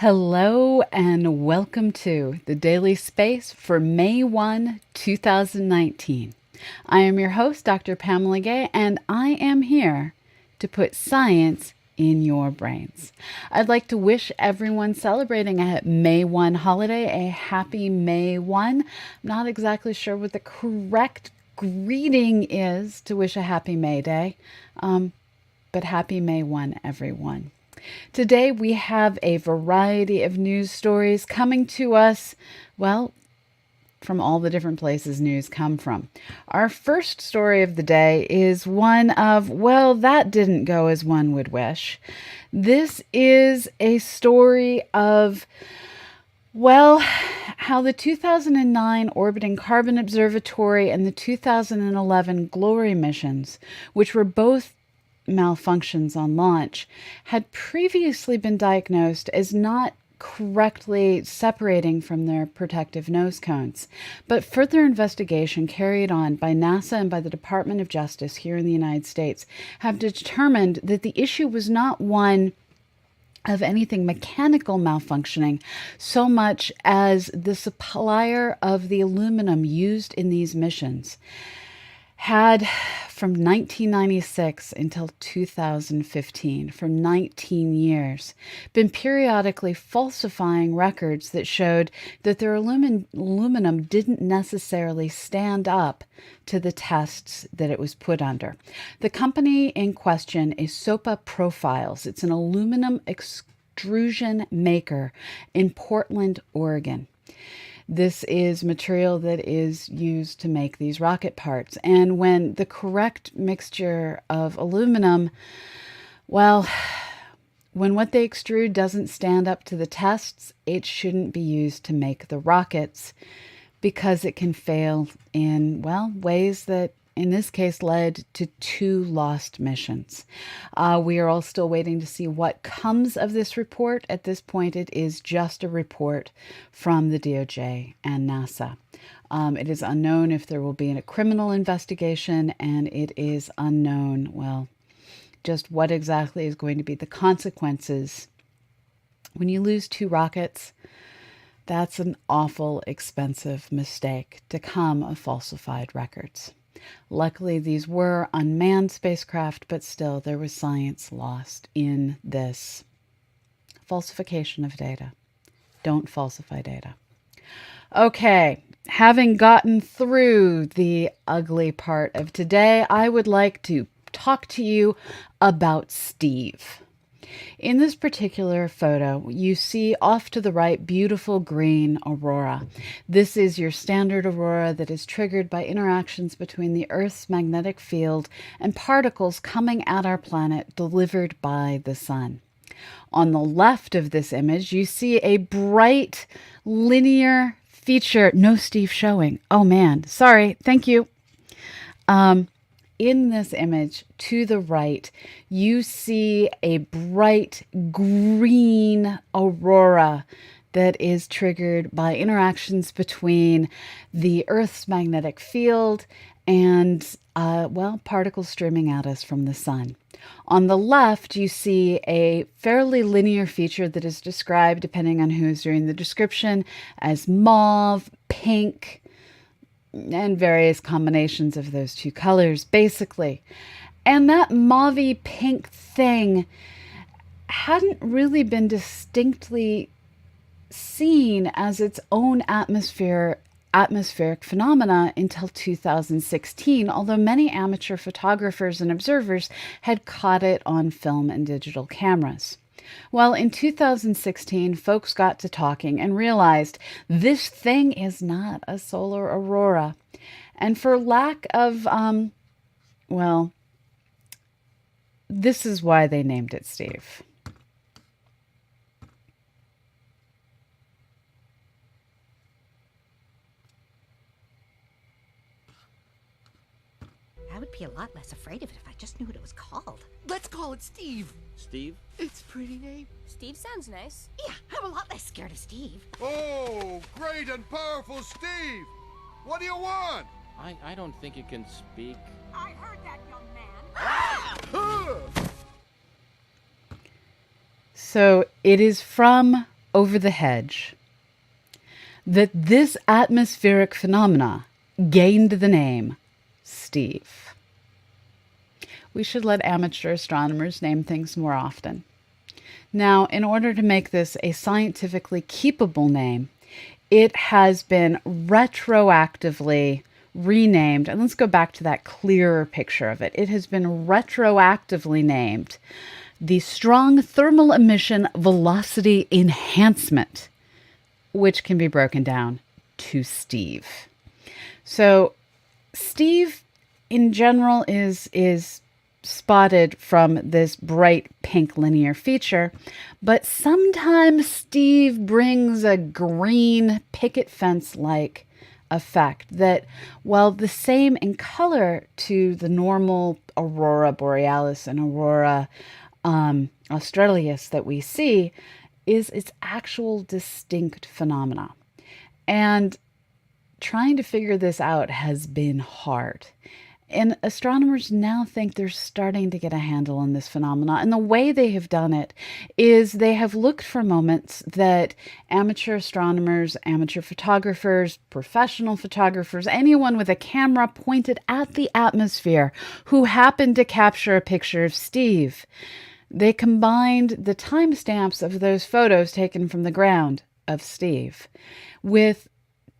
Hello and welcome to the Daily Space for May 1, 2019. I am your host, Dr. Pamela Gay, and I am here to put science in your brains. I'd like to wish everyone celebrating a May 1 holiday a happy May 1. I'm not exactly sure what the correct greeting is to wish a happy May Day, but happy May 1, everyone. Today we have a variety of news stories coming to us, well, from all the different places news come from. Our first story of the day is one of, well, that didn't go as one would wish. This is a story of, well, how the 2009 Orbiting Carbon Observatory and the 2011 Glory missions, which were both malfunctions on launch, had previously been diagnosed as not correctly separating from their protective nose cones. But further investigation carried on by NASA and by the Department of Justice here in the United States have determined that the issue was not one of anything mechanical malfunctioning so much as the supplier of the aluminum used in these missions had, from 1996 until 2015, for 19 years, been periodically falsifying records that showed that their aluminum didn't necessarily stand up to the tests that it was put under. The company in question is SOPA Profiles. It's an aluminum extrusion maker in Portland, Oregon. This is material that is used to make these rocket parts. And when the correct mixture of aluminum, well, when what they extrude doesn't stand up to the tests, it shouldn't be used to make the rockets because it can fail in, well, ways that in this case led to 2 lost missions. We are all still waiting to see what comes of this report. At this point, it is just a report from the DOJ and NASA. It is unknown if there will be a criminal investigation, and it is unknown, well, just what exactly is going to be the consequences. When you lose 2 rockets, that's an awful expensive mistake to come of falsified records. Luckily, these were unmanned spacecraft, but still there was science lost in this falsification of data. Don't falsify data. Okay, having gotten through the ugly part of today, I would like to talk to you about Steve. In this particular photo, you see off to the right beautiful green aurora. This is your standard aurora that is triggered by interactions between the Earth's magnetic field and particles coming at our planet delivered by the sun. On the left of this image, you see a bright linear feature. No Steve showing. Oh man, sorry. Thank you. In this image to the right, you see a bright green aurora that is triggered by interactions between the Earth's magnetic field and, well, particles streaming at us from the sun. On the left, you see a fairly linear feature that is described, depending on who's doing the description, as mauve, pink, and various combinations of those 2 colors, basically. And that mauve pink thing hadn't really been distinctly seen as its own atmospheric phenomena until 2016, although many amateur photographers and observers had caught it on film and digital cameras. Well, in 2016, folks got to talking and realized this thing is not a solar aurora. And for lack of, well, this is why they named it Steve. I would be a lot less afraid of it if I just knew what it was called. Let's call it Steve. Steve? It's a pretty name. Steve sounds nice. Yeah, I'm a lot less scared of Steve. Oh, great and powerful Steve! What do you want? I don't think you can speak. I heard that, young man. So it is from over the hedge that this atmospheric phenomena gained the name Steve. We should let amateur astronomers name things more often. Now, in order to make this a scientifically keepable name, it has been retroactively renamed. And let's go back to that clearer picture of it. It has been retroactively named the Strong Thermal Emission Velocity Enhancement, which can be broken down to Steve. So Steve in general is spotted from this bright pink linear feature, but sometimes Steve brings a green picket fence-like effect that, while the same in color to the normal aurora borealis and aurora australis that we see, is its actual distinct phenomena. And trying to figure this out has been hard. And astronomers now think they're starting to get a handle on this phenomena. And the way they have done it is they have looked for moments that amateur astronomers, amateur photographers, professional photographers, anyone with a camera pointed at the atmosphere who happened to capture a picture of Steve. They combined the timestamps of those photos taken from the ground of Steve with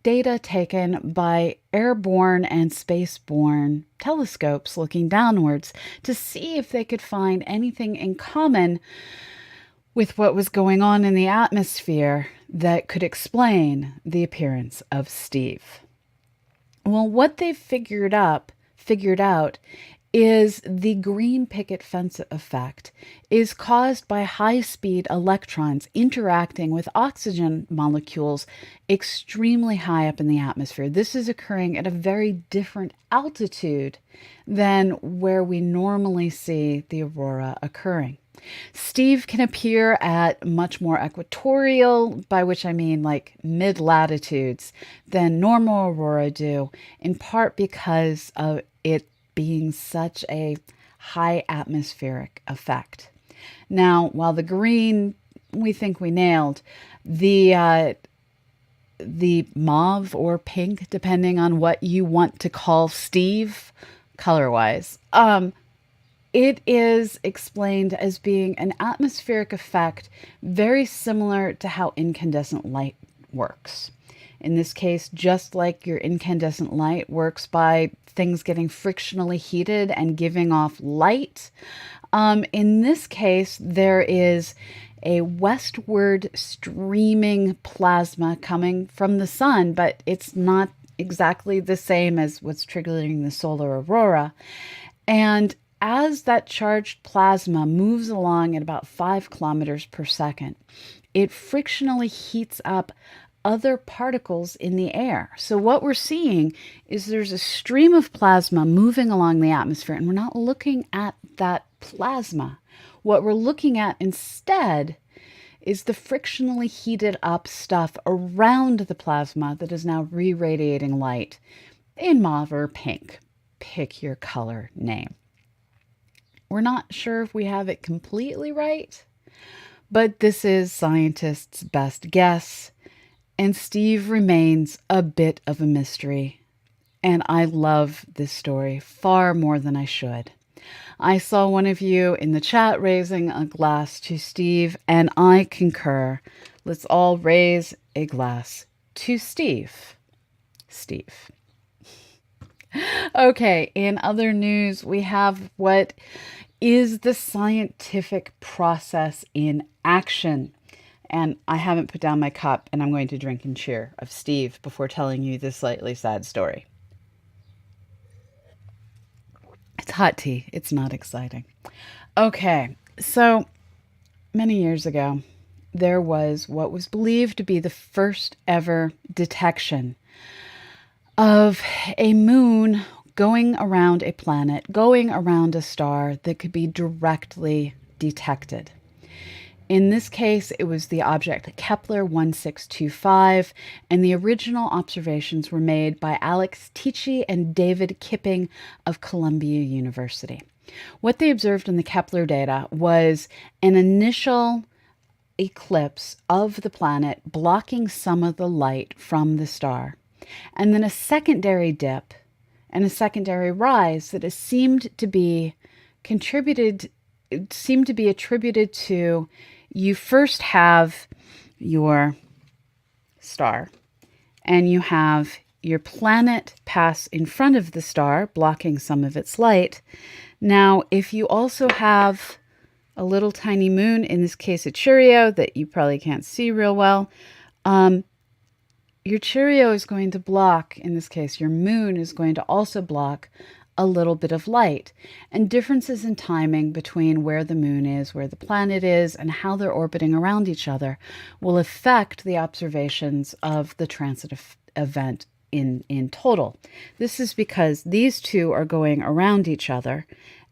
data taken by airborne and spaceborne telescopes looking downwards to see if they could find anything in common with what was going on in the atmosphere that could explain the appearance of Steve. Well, what they've figured out is the green picket fence effect is caused by high-speed electrons interacting with oxygen molecules extremely high up in the atmosphere. This is occurring at a very different altitude than where we normally see the aurora occurring. Steve can appear at much more equatorial, by which I mean like mid-latitudes, than normal aurora do, in part because of it being such a high atmospheric effect. Now, while the green we think we nailed, the mauve or pink, depending on what you want to call Steve color-wise, it is explained as being an atmospheric effect very similar to how incandescent light works. In this case, just like your incandescent light works by things getting frictionally heated and giving off light, in this case, there is a westward streaming plasma coming from the sun, but it's not exactly the same as what's triggering the solar aurora. And as that charged plasma moves along at about 5 kilometers per second, it frictionally heats up other particles in the air. So what we're seeing is there's a stream of plasma moving along the atmosphere, and we're not looking at that plasma. What we're looking at instead is the frictionally heated up stuff around the plasma that is now re-radiating light in mauve or pink. Pick your color name. We're not sure if we have it completely right, but this is scientists' best guess. And Steve remains a bit of a mystery. And I love this story far more than I should. I saw one of you in the chat raising a glass to Steve, and I concur. Let's all raise a glass to Steve. Steve. Okay, in other news, we have what is the scientific process in action. And I haven't put down my cup, and I'm going to drink and cheer of Steve before telling you this slightly sad story. It's hot tea. It's not exciting. Okay, so many years ago, there was what was believed to be the first ever detection of a moon going around a planet, going around a star that could be directly detected. In this case, it was the object Kepler 1625, and the original observations were made by Alex Tichy and David Kipping of Columbia University. What they observed in the Kepler data was an initial eclipse of the planet, blocking some of the light from the star, and then a secondary dip and a secondary rise that has seemed to be attributed to, you first have your star and you have your planet pass in front of the star, blocking some of its light. Now, if you also have a little tiny moon, in this case a Cheerio that you probably can't see real well, your Cheerio is going to block, in this case your moon is going to also block a little bit of light. And differences in timing between where the moon is, where the planet is, and how they're orbiting around each other will affect the observations of the transit event in total. This is because these two are going around each other,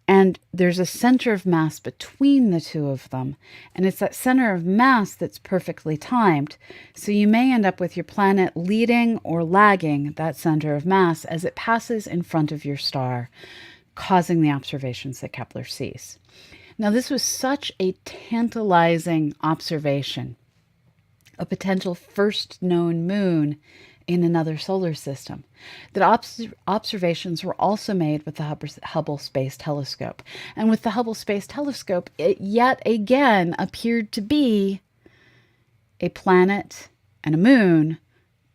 and there's a center of mass between the two of them. And it's that center of mass that's perfectly timed. So you may end up with your planet leading or lagging that center of mass as it passes in front of your star, causing the observations that Kepler sees. Now, this was such a tantalizing observation, a potential first known moon in another solar system, that observations were also made with the Hubble Space Telescope. And with the Hubble Space Telescope, it yet again appeared to be a planet and a moon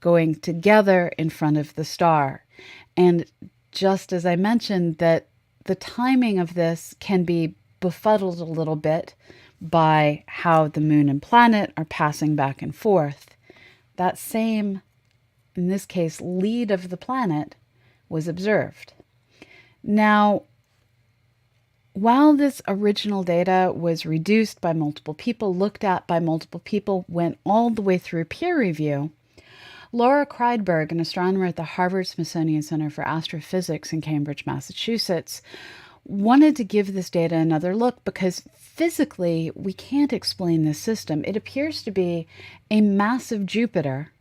going together in front of the star. And just as I mentioned, that the timing of this can be befuddled a little bit by how the moon and planet are passing back and forth. That same, in this case, lead of the planet was observed. Now, while this original data was reduced by multiple people, looked at by multiple people, went all the way through peer review, Laura Kreidberg, an astronomer at the Harvard-Smithsonian Center for Astrophysics in Cambridge, Massachusetts, wanted to give this data another look because physically we can't explain this system. It appears to be a massive Jupiter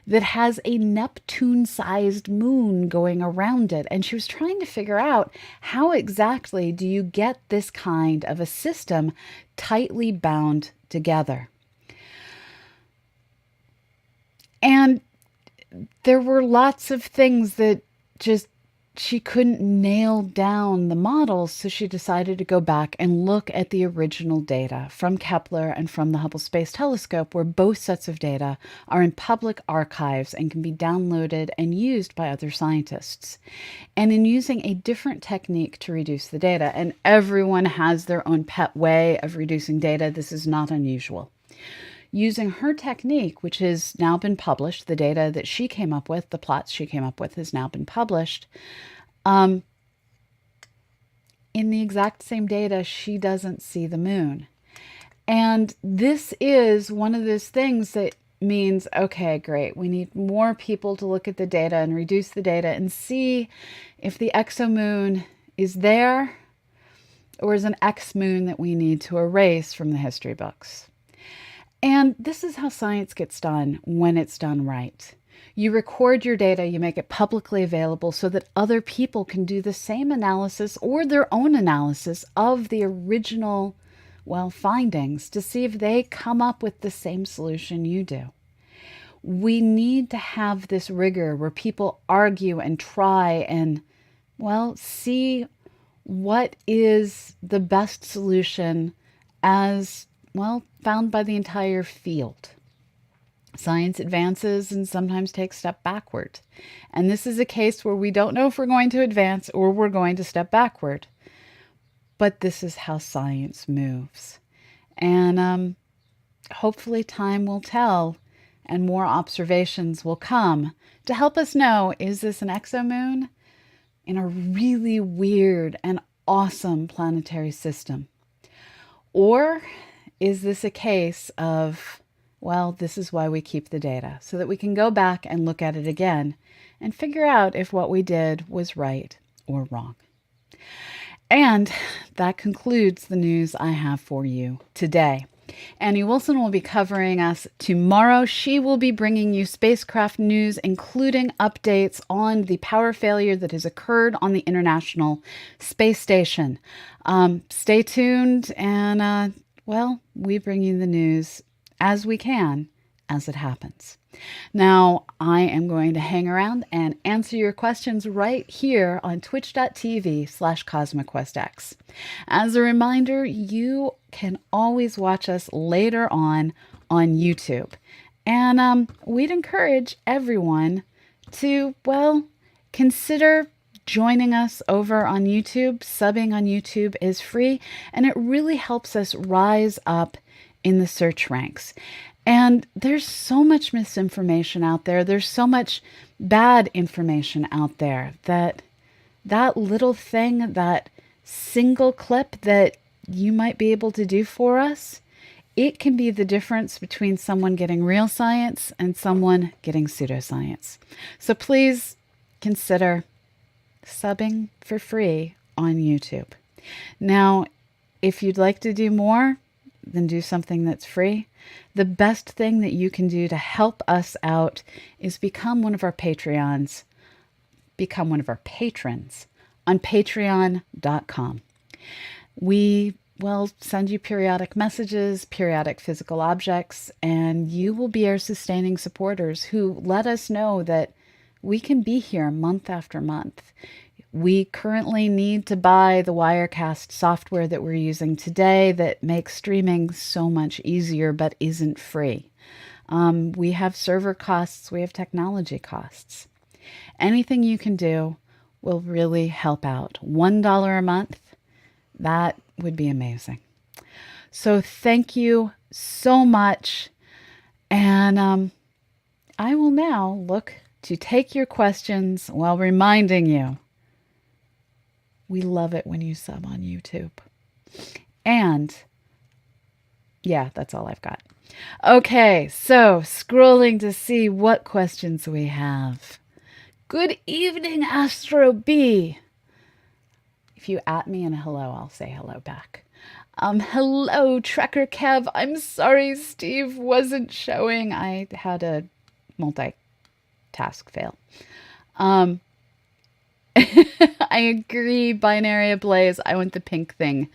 that has a Neptune-sized moon going around it. And she was trying to figure out, how exactly do you get this kind of a system tightly bound together? And there were lots of things that just she couldn't nail down the models, so she decided to go back and look at the original data from Kepler and from the Hubble Space Telescope, where both sets of data are in public archives and can be downloaded and used by other scientists. And in using a different technique to reduce the data, and everyone has their own pet way of reducing data, this is not unusual. Using her technique, which has now been published, the data that she came up with, the plots she came up with, has now been published. In the exact same data, she doesn't see the moon. And this is one of those things that means, okay, great, we need more people to look at the data and reduce the data and see if the exomoon is there or is an exmoon that we need to erase from the history books. And this is how science gets done when it's done right. You record your data, you make it publicly available so that other people can do the same analysis or their own analysis of the original, findings to see if they come up with the same solution you do. We need to have this rigor where people argue and try and, see what is the best solution as found by the entire field. Science advances and sometimes takes a step backward. And this is a case where we don't know if we're going to advance or we're going to step backward. But this is how science moves. And hopefully time will tell and more observations will come to help us know, is this an exomoon in a really weird and awesome planetary system? Or is this a case of, this is why we keep the data, so that we can go back and look at it again and figure out if what we did was right or wrong. And that concludes the news I have for you today. Annie Wilson will be covering us tomorrow. She will be bringing you spacecraft news, including updates on the power failure that has occurred on the International Space Station. Stay tuned, and we bring you the news as we can as it happens. Now, I am going to hang around and answer your questions right here on twitch.tv/CosmoQuestX. As a reminder, you can always watch us later on YouTube. And we'd encourage everyone to, well, consider joining us over on YouTube. Subbing on YouTube is free, and it really helps us rise up in the search ranks. And there's so much misinformation out there. There's so much bad information out there that little thing, that single clip that you might be able to do for us, it can be the difference between someone getting real science and someone getting pseudoscience. So please consider subbing for free on YouTube. Now, if you'd like to do more than do something that's free, the best thing that you can do to help us out is become one of our patrons on patreon.com. We will send you periodic messages, periodic physical objects, and you will be our sustaining supporters who let us know that we can be here month after month. We currently need to buy the Wirecast software that we're using today that makes streaming so much easier but isn't free. We have server costs, we have technology costs. Anything you can do will really help out. $1 a month, that would be amazing. So thank you so much. And I will now look to take your questions while reminding you, we love it when you sub on YouTube. And yeah, that's all I've got. Okay, so scrolling to see what questions we have. Good evening, Astro B. If you at me and a hello, I'll say hello back. Hello, Trekker Kev. I'm sorry Steve wasn't showing. I had a multitask fail. I agree, Binary Ablaze. I want the pink thing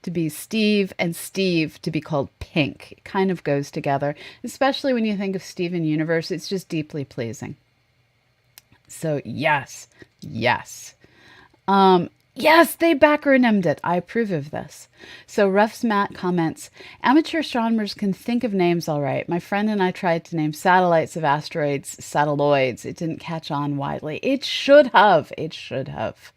to be Steve and Steve to be called Pink. It kind of goes together, especially when you think of Steven Universe. It's just deeply pleasing. So yes. Yes, they backronymed it. I approve of this. So Ruff's Matt comments, amateur astronomers can think of names all right. My friend and I tried to name satellites of asteroids satelloids. It didn't catch on widely. It should have. It should have.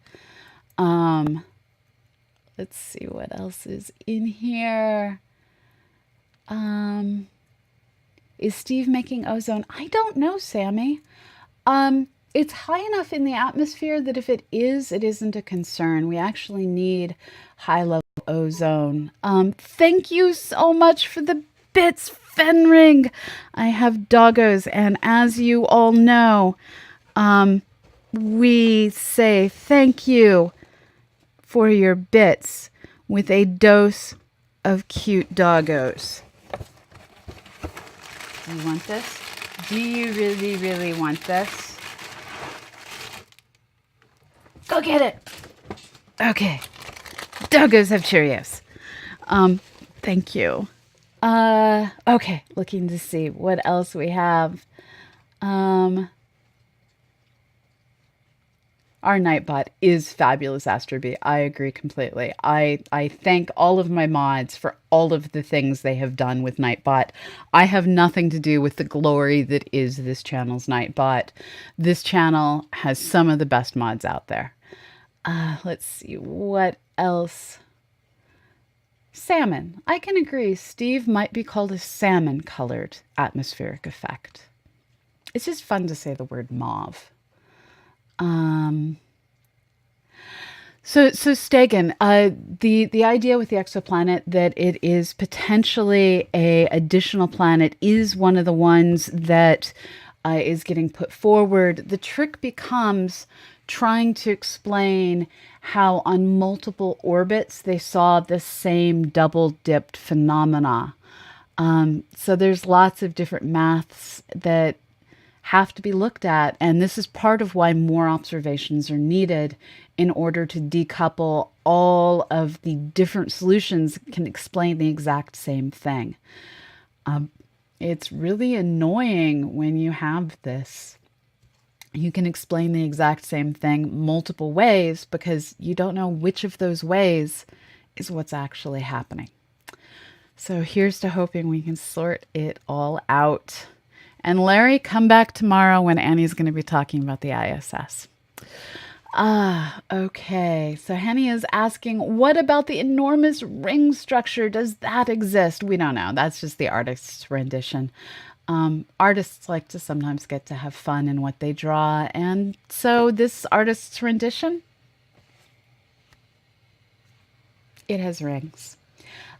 Let's see what else is in here. Is Steve making ozone? I don't know, Sammy. It's high enough in the atmosphere that if it is, it isn't a concern. We actually need high-level ozone. Thank you so much for the bits, Fenring. I have doggos, and as you all know, we say thank you for your bits with a dose of cute doggos. Do you want this? Do you really, really want this? Go get it. Okay. Doggos have Cheerios. Thank you. Okay. Looking to see what else we have. Our Nightbot is fabulous, Astroby. I agree completely. I thank all of my mods for all of the things they have done with Nightbot. I have nothing to do with the glory that is this channel's Nightbot. This channel has some of the best mods out there. Let's see, what else? Salmon. I can agree. Steve might be called a salmon-colored atmospheric effect. It's just fun to say the word mauve. So Stegan, the idea with the exoplanet that it is potentially a additional planet is one of the ones that is getting put forward. The trick becomes trying to explain how on multiple orbits they saw the same double-dipped phenomena. So there's lots of different maths that have to be looked at, and this is part of why more observations are needed in order to decouple all of the different solutions that can explain the exact same thing. It's really annoying when you have this. You can explain the exact same thing multiple ways because you don't know which of those ways is what's actually happening. So here's to hoping we can sort it all out. And Larry, come back tomorrow when Annie's going to be talking about the ISS. Okay. So Henny is asking, what about the enormous ring structure? Does that exist? We don't know. That's just the artist's rendition. Artists like to sometimes get to have fun in what they draw. And so this artist's rendition, it has rings.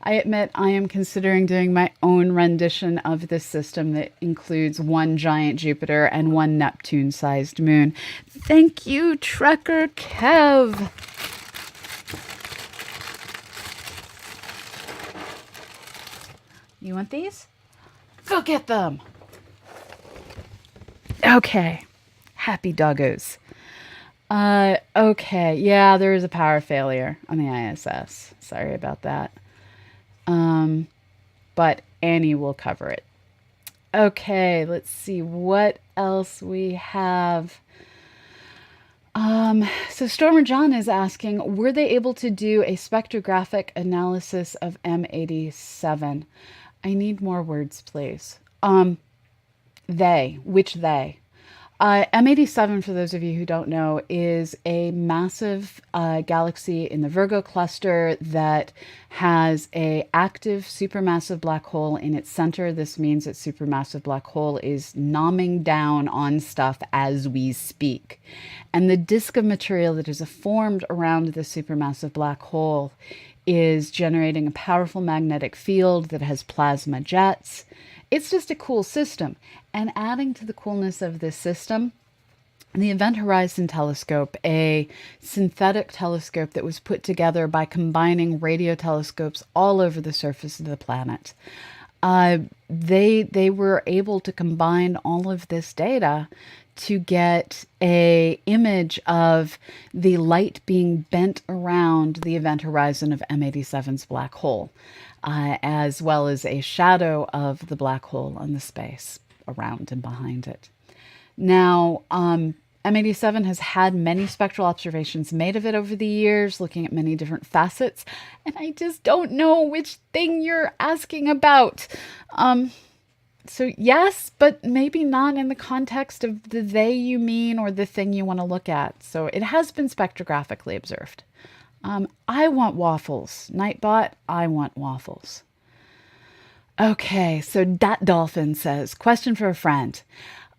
I admit I am considering doing my own rendition of this system that includes one giant Jupiter and one Neptune-sized moon. Thank you, Trekker Kev. You want these? Go get them. Okay. Happy doggos. Okay. Yeah, there is a power failure on the ISS. Sorry about that. But Annie will cover it. Okay, let's see what else we have. So Stormer John is asking, were they able to do a spectrographic analysis of M87? I need more words, please. Which they? M87, for those of you who don't know, is a massive galaxy in the Virgo cluster that has an active supermassive black hole in its center. This means that supermassive black hole is nomming down on stuff as we speak. And the disk of material that is formed around the supermassive black hole is generating a powerful magnetic field that has plasma jets. It's just a cool system. And adding to the coolness of this system, the Event Horizon Telescope, a synthetic telescope that was put together by combining radio telescopes all over the surface of the planet. They were able to combine all of this data to get an image of the light being bent around the event horizon of M87's black hole, as well as a shadow of the black hole on the space around and behind it. Now, M87 has had many spectral observations made of it over the years, looking at many different facets, and I just don't know which thing you're asking about. So yes, but maybe not in the context of the they you mean or the thing you want to look at. So it has been spectrographically observed. I want waffles. Nightbot, I want waffles. Okay, so Dat Dolphin says, question for a friend.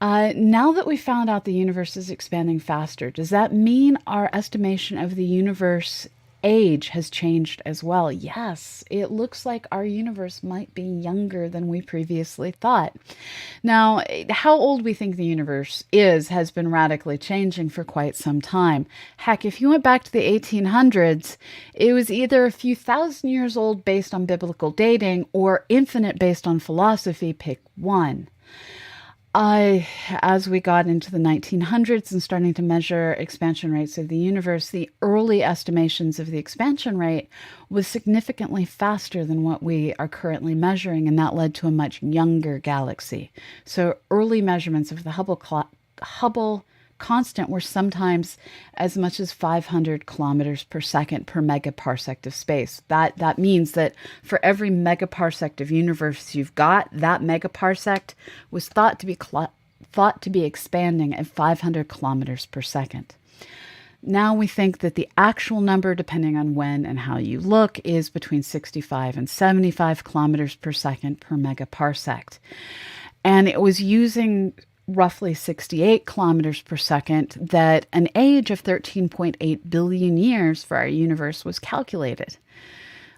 Now that we found out the universe is expanding faster, does that mean our estimation of the universe age has changed as well? Yes, it looks like our universe might be younger than we previously thought. Now, how old we think the universe is has been radically changing for quite some time. Heck, if you went back to the 1800s, it was either a few thousand years old based on biblical dating or infinite based on philosophy. Pick one. As we got into the 1900s and starting to measure expansion rates of the universe, the early estimations of the expansion rate was significantly faster than what we are currently measuring, and that led to a much younger galaxy. So early measurements of the Hubble constant were sometimes as much as 500 kilometers per second per megaparsec of space. That means that for every megaparsec of universe you've got, that megaparsec was thought to be expanding at 500 kilometers per second. Now we think that the actual number, depending on when and how you look, is between 65 and 75 kilometers per second per megaparsec. And it was using roughly 68 kilometers per second that an age of 13.8 billion years for our universe was calculated.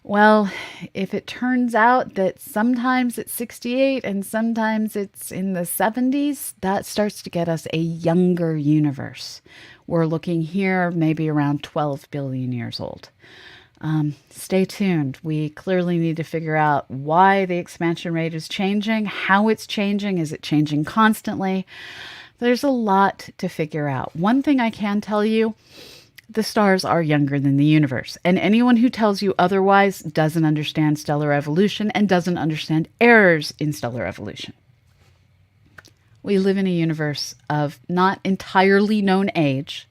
Well, if it turns out that sometimes it's 68 and sometimes it's in the 70s, that starts to get us a younger universe. We're looking here maybe around 12 billion years old. Stay tuned. We clearly need to figure out why the expansion rate is changing, how it's changing. Is it changing constantly? There's a lot to figure out. One thing I can tell you, The stars are younger than the universe, and anyone who tells you otherwise doesn't understand stellar evolution and doesn't understand errors in stellar evolution. We live in a universe of not entirely known age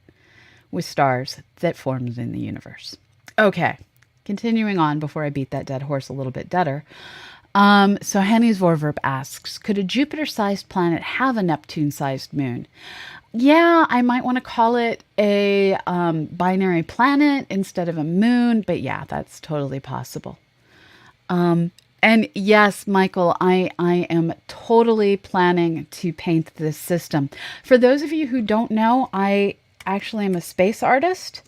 with stars that formed in the universe. Okay, continuing on before I beat that dead horse a little bit deader. So Henny's Vorverb asks, could a Jupiter-sized planet have a Neptune-sized moon? Yeah, I might want to call it a binary planet instead of a moon, but yeah, that's totally possible. And yes, Michael, I am totally planning to paint this system. For those of you who don't know, I actually am a space artist,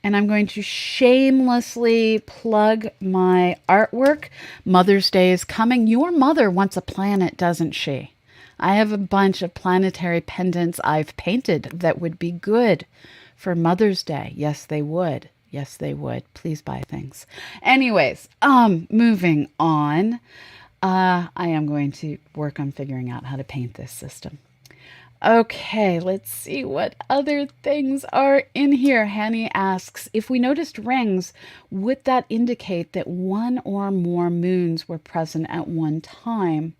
and I'm going to shamelessly plug my artwork. Mother's Day is coming. Your mother wants a planet, doesn't she? I have a bunch of planetary pendants I've painted that would be good for Mother's Day. Yes, they would. Yes, they would. Please buy things. Anyways, moving on. I am going to work on figuring out how to paint this system. Okay, let's see what other things are in here. Hanny asks, if we noticed rings, would that indicate that one or more moons were present at one time?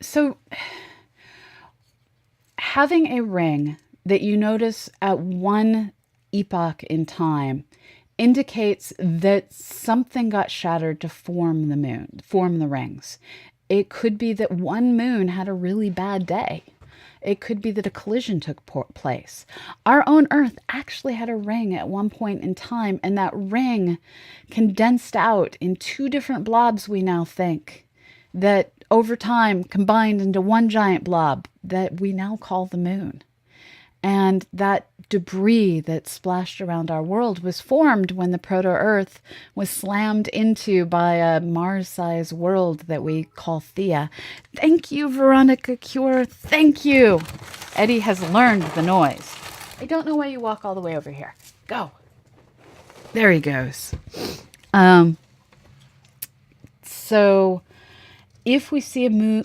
So having a ring that you notice at one epoch in time indicates that something got shattered to form the moon, form the rings. It could be that one moon had a really bad day. It could be that a collision took place. Our own Earth actually had a ring at one point in time, and that ring condensed out in two different blobs, we now think, that over time combined into one giant blob that we now call the moon. And that debris that splashed around our world was formed when the proto-Earth was slammed into by a Mars-sized world that we call Thea. Thank you, Veronica Cure. Thank you. Eddie has learned the noise. I don't know why you walk all the way over here. Go. There he goes. So if we see a moon,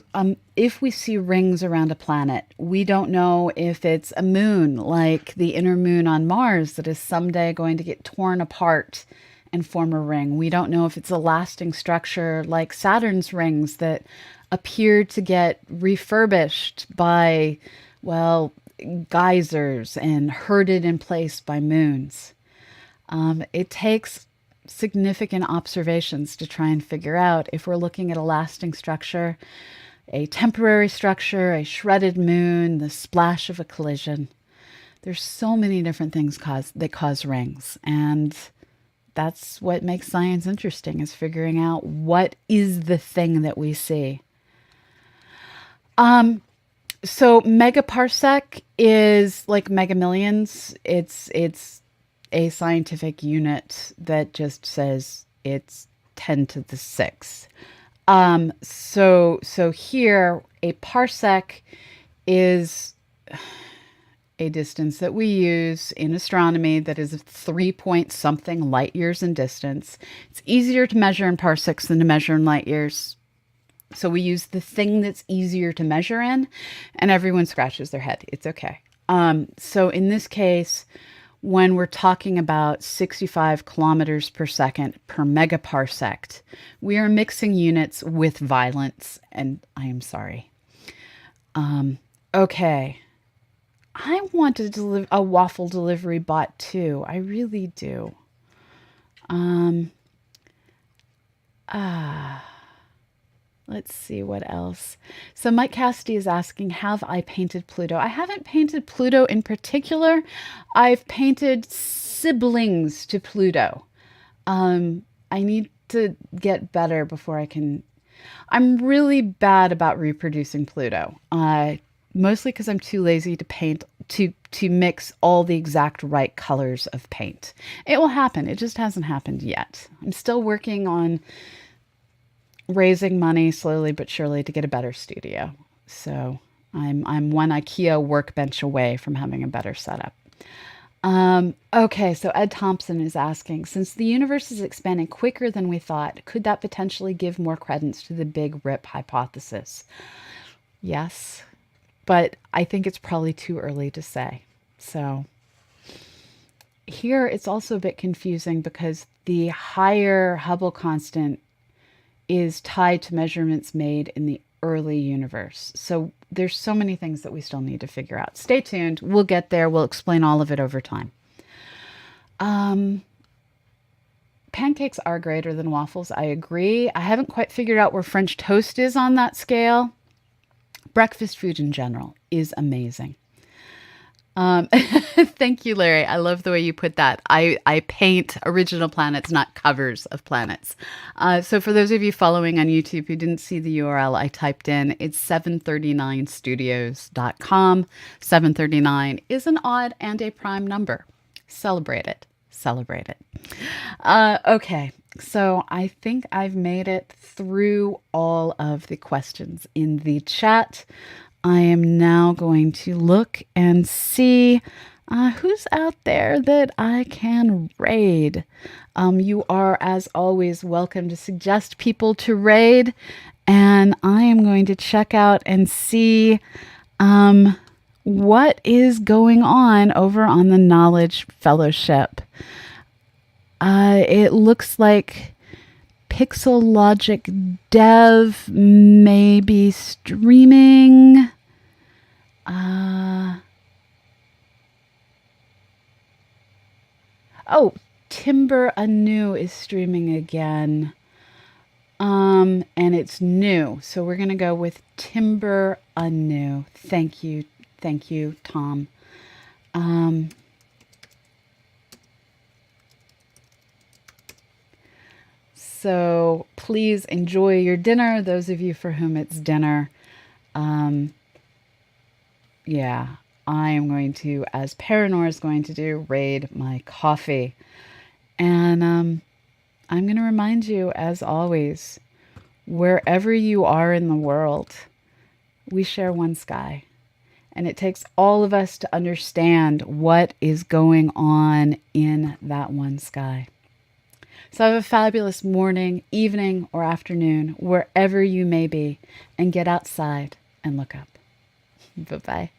if we see rings around a planet, we don't know if it's a moon like the inner moon on Mars that is someday going to get torn apart and form a ring. We don't know if it's a lasting structure like Saturn's rings that appear to get refurbished by, well, geysers and herded in place by moons. It takes significant observations to try and figure out if we're looking at a lasting structure, a temporary structure, a shredded moon, the splash of a collision. There's so many different things that cause rings, and that's what makes science interesting, is figuring out what is the thing that we see. So megaparsec is like megamillions. It's a scientific unit that just says it's 10 to the 6. So here, a parsec is a distance that we use in astronomy that is 3 point something light years in distance. It's easier to measure in parsecs than to measure in light years. So we use the thing that's easier to measure in, and everyone scratches their head. It's okay. So in this case, when we're talking about 65 kilometers per second per megaparsec, we are mixing units with violence, and I am sorry. Okay. I want to deliver a waffle delivery bot too. I really do. Let's see what else. So Mike Cassidy is asking, have I painted Pluto? I haven't painted Pluto in particular. I've painted siblings to Pluto. I need to get better before I can. I'm really bad about reproducing Pluto. Mostly because I'm too lazy to paint, to mix all the exact right colors of paint. It will happen. It just hasn't happened yet. I'm still working on raising money slowly but surely to get a better studio. So I'm one IKEA workbench away from having a better setup. Okay, so Ed Thompson is asking, since the universe is expanding quicker than we thought, could that potentially give more credence to the Big Rip hypothesis? Yes, but I think it's probably too early to say. So here it's also a bit confusing because the higher Hubble constant is tied to measurements made in the early universe. So there's so many things that we still need to figure out. Stay tuned. We'll get there. We'll explain all of it over time. Pancakes are greater than waffles. I agree. I haven't quite figured out where French toast is on that scale. Breakfast food in general is amazing. Thank you, Larry. I love the way you put that. I paint original planets, not covers of planets. So for those of you following on YouTube who didn't see the URL I typed in, it's 739studios.com. 739 is an odd and a prime number. Celebrate it. Celebrate it. Okay, so I think I've made it through all of the questions in the chat. I am now going to look and see who's out there that I can raid. You are, as always, welcome to suggest people to raid. And I am going to check out and see what is going on over on the Knowledge Fellowship. It looks like Pixel Logic Dev may be streaming. Oh, Timber Anew is streaming again. And it's new. So we're going to go with Timber Anew. Thank you. Thank you, Tom. So please enjoy your dinner, those of you for whom it's dinner. Yeah, I am going to, as Paranor is going to do, raid my coffee. And I'm going to remind you, as always, wherever you are in the world, we share one sky. And it takes all of us to understand what is going on in that one sky. So have a fabulous morning, evening, or afternoon, wherever you may be, and get outside and look up. Bye-bye.